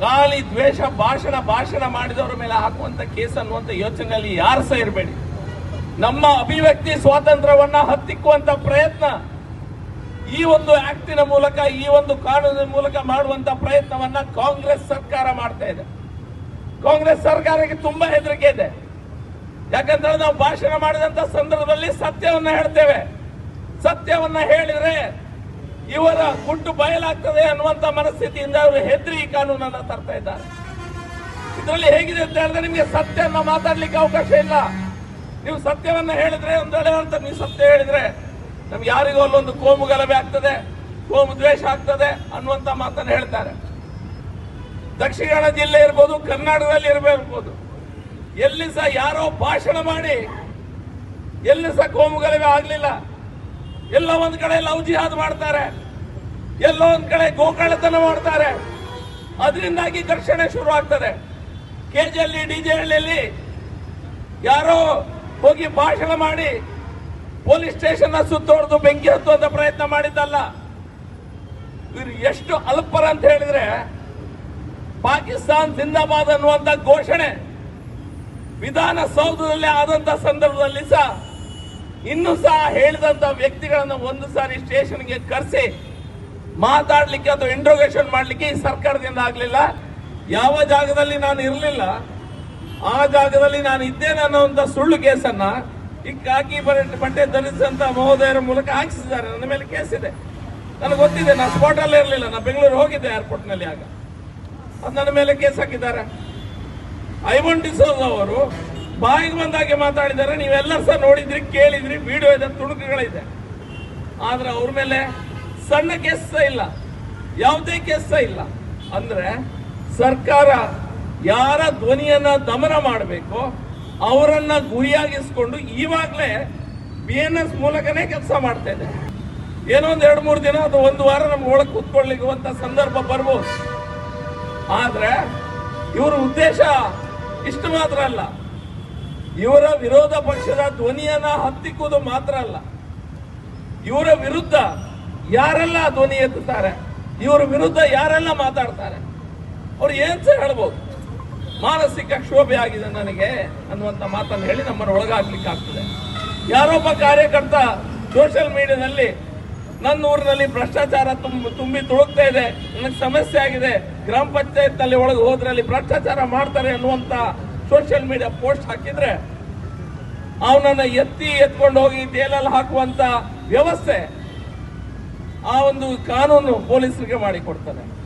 ಖಾಲಿ ದ್ವೇಷ ಭಾಷಣ ಮಾಡಿದವರ ಮೇಲೆ ಹಾಕುವಂತ ಕೇಸ್ ಅನ್ನುವಂತ ಯೋಚನೆಯಲ್ಲಿ ಯಾರು ಸಹ ಇರಬೇಡಿ. ನಮ್ಮ ಅಭಿವ್ಯಕ್ತಿ ಸ್ವಾತಂತ್ರ್ಯವನ್ನ ಹತ್ತಿಕ್ಕುವಂತ ಪ್ರಯತ್ನ ಈ ಒಂದು ಆಕ್ಟಿನ ಮೂಲಕ, ಈ ಒಂದು ಕಾನೂನಿನ ಮೂಲಕ ಮಾಡುವಂತ ಪ್ರಯತ್ನವನ್ನ ಕಾಂಗ್ರೆಸ್ ಸರ್ಕಾರ ಮಾಡ್ತಾ ಇದೆ. ಕಾಂಗ್ರೆಸ್ ಸರ್ಕಾರಕ್ಕೆ ತುಂಬಾ ಹೆದರಿಕೆ ಇದೆ. ಯಾಕಂದ್ರೆ ನಾವು ಭಾಷಣ ಮಾಡಿದಂತ ಸಂದರ್ಭದಲ್ಲಿ ಸತ್ಯವನ್ನ ಹೇಳ್ತೇವೆ. ಸತ್ಯವನ್ನ ಹೇಳಿದ್ರೆ ಇವರ ಗುಟ್ಟು ಬಯಲಾಗ್ತದೆ ಅನ್ನುವಂತ ಮನಸ್ಥಿತಿಯಿಂದ ಅವರು ಹೆದರಿ ಈ ಕಾನೂನನ್ನ ತರ್ತಾ ಇದ್ದಾರೆ. ಇದರಲ್ಲಿ ಹೇಗಿದೆ ಅಂತ ಹೇಳಿದ್ರೆ ನಿಮಗೆ ಸತ್ಯವನ್ನ ಮಾತಾಡ್ಲಿಕ್ಕೆ ಅವಕಾಶ ಇಲ್ಲ. ನೀವು ಸತ್ಯವನ್ನ ಹೇಳಿದ್ರೆ ಒಂದು ವೇಳೆ ಅಂತ ನೀವು ಸತ್ಯ ಹೇಳಿದ್ರೆ ನಮ್ಗೆ ಯಾರಿಗೂ ಅಲ್ಲೊಂದು ಕೋಮು ಗಲಭೆ ಆಗ್ತದೆ, ಕೋಮು ದ್ವೇಷ ಆಗ್ತದೆ ಅನ್ನುವಂತ ಮಾತನ್ನು ಹೇಳ್ತಾರೆ. ದಕ್ಷಿಣ ಕನ್ನಡ ಜಿಲ್ಲೆ ಇರ್ಬೋದು, ಕರ್ನಾಟಕದಲ್ಲಿ ಇರಬಹುದು, ಎಲ್ಲಿ ಸಹ ಯಾರೋ ಭಾಷಣ ಮಾಡಿ ಎಲ್ಲಿ ಸಹ ಕೋಮು ಗಲಭೆ ಆಗ್ಲಿಲ್ಲ. ಎಲ್ಲೋ ಒಂದ್ ಕಡೆ ಲವ್ ಜಿಹಾದ್ ಮಾಡ್ತಾರೆ, ಎಲ್ಲೋ ಒಂದ್ ಕಡೆ ಗೋಕಳ್ಳತನ ಮಾಡ್ತಾರೆ. ಅದರಿಂದಾಗಿ ಘರ್ಷಣೆ ಶುರು ಆಗ್ತದೆ. ಕೆಜೆಹಳ್ಳಿ, ಡಿಜೆಹಳ್ಳಿಯಲ್ಲಿ ಯಾರೋ ಹೋಗಿ ಭಾಷಣ ಮಾಡಿ ಪೊಲೀಸ್ ಸ್ಟೇಷನ್ ಸುತ್ತೋಡ್ದು ಬೆಂಕಿ ಹತ್ತುವಂತ ಪ್ರಯತ್ನ ಮಾಡಿದ್ದಲ್ಲ. ಇವರು ಎಷ್ಟು ಅಲ್ಪರ ಅಂತ ಹೇಳಿದ್ರೆ, ಪಾಕಿಸ್ತಾನ್ ಜಿಂದಾಬಾದ್ ಅನ್ನುವಂತ ಘೋಷಣೆ ವಿಧಾನಸೌಧದಲ್ಲಿ ಆದಂತ ಸಂದರ್ಭದಲ್ಲಿ ಸಹ ಇನ್ನೂ ಸಹ ಹೇಳಿದಂತ ವ್ಯಕ್ತಿಗಳನ್ನ ಒಂದು ಸಾರಿ ಸ್ಟೇಷನ್ಗೆ ಕರೆಸಿ ಮಾತಾಡ್ಲಿಕ್ಕೆ ಅಥವಾ ಇಂಟ್ರೋಗೇಷನ್ ಮಾಡ್ಲಿಕ್ಕೆ ಈ ಸರ್ಕಾರದಿಂದ ಆಗ್ಲಿಲ್ಲ. ಯಾವ ಜಾಗದಲ್ಲಿ ನಾನು ಇರಲಿಲ್ಲ ಆ ಜಾಗದಲ್ಲಿ ನಾನು ಇದ್ದೇನೆ ಅನ್ನೋಂಥ ಸುಳ್ಳು ಕೇಸನ್ನ ಈ ಕಾಕಿ ಬಟ್ಟೆ ಧರಿಸಿದಂತ ಮಹೋದಯರ ಮೂಲಕ ಹಾಕಿಸಿದ್ದಾರೆ. ನನ್ನ ಮೇಲೆ ಕೇಸ್ ಇದೆ, ನನಗೆ ಗೊತ್ತಿದೆ. ನಾನು ಸ್ಪಾಟ್ ಅಲ್ಲೇ ಇರಲಿಲ್ಲ, ನಾನು ಬೆಂಗಳೂರು ಹೋಗಿದ್ದೆ ಏರ್ಪೋರ್ಟ್ ನಲ್ಲಿ. ಆಗ ಅದು ನನ್ನ ಮೇಲೆ ಕೇಸ್ ಹಾಕಿದ್ದಾರೆ. ಐವನ್ ಡಿಸೋಜ್ ಅವರು ಬಾಯಿಗೆ ಬಂದಾಗೆ ಮಾತಾಡಿದ್ದಾರೆ. ನೀವೆಲ್ಲರೂ ಸಹ ನೋಡಿದ್ರಿ, ಕೇಳಿದ್ರಿ, ವಿಡಿಯೋ ಇದೆ, ತುಣುಕುಗಳಿದೆ. ಆದ್ರೆ ಅವ್ರ ಮೇಲೆ ಸಣ್ಣ ಕೇಸ್ ಇಲ್ಲ, ಯಾವುದೇ ಕೇಸ್ ಇಲ್ಲ. ಅಂದ್ರೆ ಸರ್ಕಾರ ಯಾರ ಧ್ವನಿಯನ್ನ ದಮನ ಮಾಡಬೇಕು ಅವರನ್ನ ಗುರಿಯಾಗಿಸ್ಕೊಂಡು ಈವಾಗಲೇ BNS ಮೂಲಕನೇ ಕೆಲಸ ಮಾಡ್ತಾ ಇದೆ. ಏನೋ ಒಂದು 2-3 ದಿನ ಅಥವಾ 1 ವಾರ ನಮ್ಗೆ ಒಳಗೆ ಕೂತ್ಕೊಳ್ಳಿಕ್ಕುವಂತ ಸಂದರ್ಭ ಬರ್ಬೋದು. ಆದ್ರೆ ಇವರ ಉದ್ದೇಶ ಇಷ್ಟು ಮಾತ್ರ ಅಲ್ಲ, ಇವರ ವಿರೋಧ ಪಕ್ಷದ ಧ್ವನಿಯನ್ನ ಹತ್ತಿಕ್ಕುವುದು ಮಾತ್ರ ಅಲ್ಲ, ಇವರ ವಿರುದ್ಧ ಯಾರೆಲ್ಲ ಧ್ವನಿ ಎತ್ತುತ್ತಾರೆ, ಇವರ ವಿರುದ್ಧ ಯಾರೆಲ್ಲ ಮಾತಾಡ್ತಾರೆ, ಅವ್ರು ಏನ್ ಸಹ ಹೇಳ್ಬೋದು. ಮಾನಸಿಕ ಕ್ಷೋಭೆ ಆಗಿದೆ ನನಗೆ ಅನ್ನುವಂತ ಮಾತನ್ನು ಹೇಳಿ ನಮ್ಮನ್ನು ಒಳಗಾಗ್ಲಿಕ್ಕೆ ಆಗ್ತದೆ. ಯಾರೊಬ್ಬ ಕಾರ್ಯಕರ್ತ ಸೋಷಿಯಲ್ ಮೀಡಿಯಾದಲ್ಲಿ ನನ್ನ ಊರಿನಲ್ಲಿ ಭ್ರಷ್ಟಾಚಾರ ತುಂಬಿ ತುಳುಕ್ತಾ ಇದೆ, ನನಗೆ ಸಮಸ್ಯೆ ಆಗಿದೆ, ಗ್ರಾಮ ಪಂಚಾಯತ್ ನಲ್ಲಿ ಒಳಗೆ ಹೋದ್ರಲ್ಲಿ ಭ್ರಷ್ಟಾಚಾರ ಮಾಡ್ತಾರೆ ಅನ್ನುವಂತ ಸೋಷಿಯಲ್ ಮೀಡಿಯಾ ಪೋಸ್ಟ್ ಹಾಕಿದ್ರೆ ಅವನನ್ನ ಎತ್ಕೊಂಡು ಹೋಗಿ ಜೈಲಲ್ಲಿ ಹಾಕುವಂತ ವ್ಯವಸ್ಥೆ ಆ ಒಂದು ಕಾನೂನು ಪೊಲೀಸರಿಗೆ ಮಾಡಿಕೊಡ್ತಾರೆ.